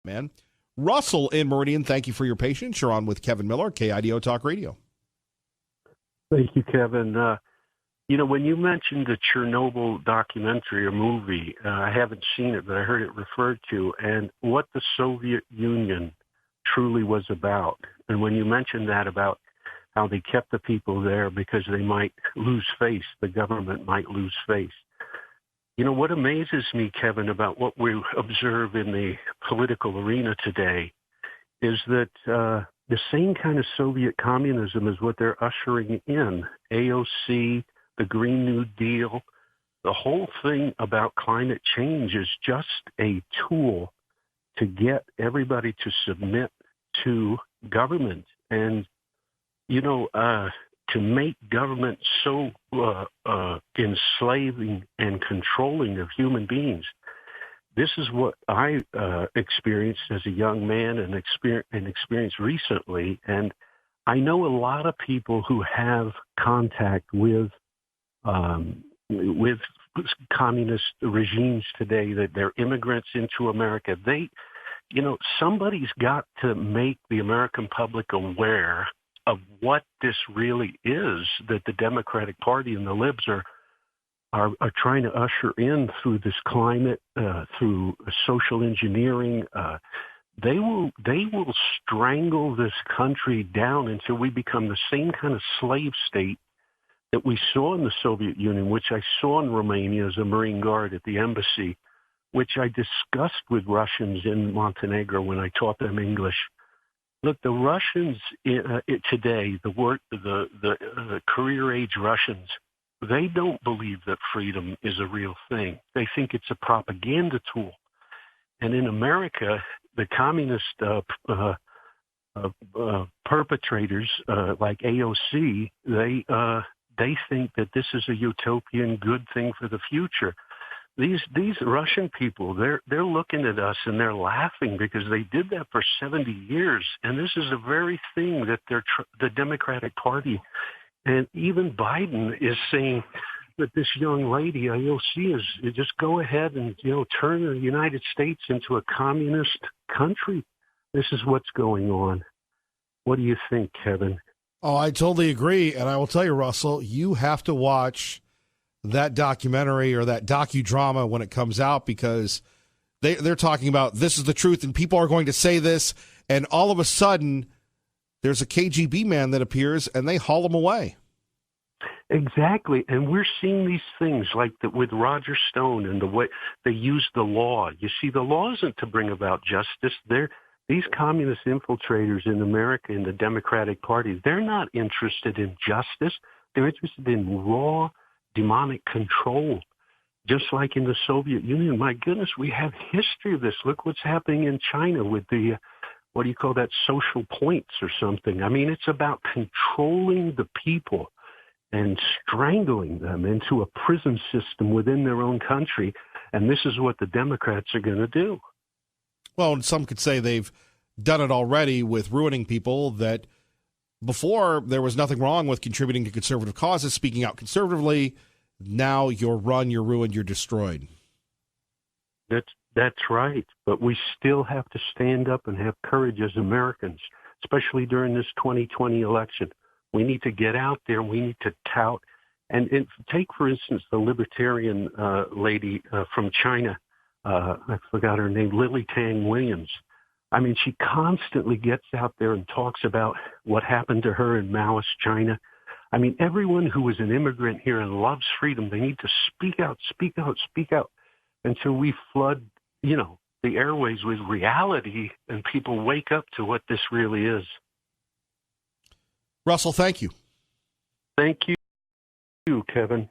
Man. Russell in Meridian, thank you for your patience. You're on with Kevin Miller, KIDO Talk Radio. Thank you, Kevin. When you mentioned the Chernobyl documentary or movie, I haven't seen it, but I heard it referred to, and what the Soviet Union truly was about. And when you mentioned that about how they kept the people there because they might lose face, the government might lose face. What amazes me, Kevin, about what we observe in the political arena today is that the same kind of Soviet communism is what they're ushering in. AOC, the Green New Deal, the whole thing about climate change is just a tool to get everybody to submit to government. And, to make government so enslaving and controlling of human beings. This is what I experienced as a young man and experienced recently. And I know a lot of people who have contact with communist regimes today, that they're immigrants into America. Somebody's got to make the American public aware of what this really is that the Democratic Party and the libs are trying to usher in through this climate, through social engineering. They will strangle this country down until we become the same kind of slave state that we saw in the Soviet Union, which I saw in Romania as a Marine Guard at the embassy, which I discussed with Russians in Montenegro when I taught them English. Look, the Russians today, the career-age Russians, they don't believe that freedom is a real thing. They think it's a propaganda tool. And in America, the communist perpetrators like AOC, they think that this is a utopian good thing for the future. These Russian people, they're looking at us and they're laughing because they did that for 70 years. And this is the very thing that the Democratic Party and even Biden is saying that this young lady, AOC, is just go ahead and, turn the United States into a communist country. This is what's going on. What do you think, Kevin? Oh, I totally agree. And I will tell you, Russell, you have to watch that documentary or that docudrama when it comes out, because they're talking about this is the truth and people are going to say this, and all of a sudden there's a KGB man that appears and they haul him away. Exactly. And we're seeing these things like that with Roger Stone and the way they use the law. You see, the law isn't to bring about justice. These communist infiltrators in America, in the Democratic Party, they're not interested in justice. They're interested in raw demonic control, just like in the Soviet Union. My goodness, we have history of this. Look what's happening in China with the, what do you call that, social points or something. I mean, it's about controlling the people and strangling them into a prison system within their own country. And this is what the Democrats are going to do. Well, and some could say they've done it already with ruining people that before there was nothing wrong with contributing to conservative causes, speaking out conservatively. Now you're run, you're ruined, you're destroyed. That's right. But we still have to stand up and have courage as Americans, especially during this 2020 election. We need to get out there. We need to tout. And take, for instance, the libertarian lady from China. I forgot her name, Lily Tang Williams. I mean, she constantly gets out there and talks about what happened to her in Maoist China. I mean, everyone who is an immigrant here and loves freedom, they need to speak out, speak out, speak out until we flood, the airways with reality and people wake up to what this really is. Russell, thank you. Thank you, Kevin.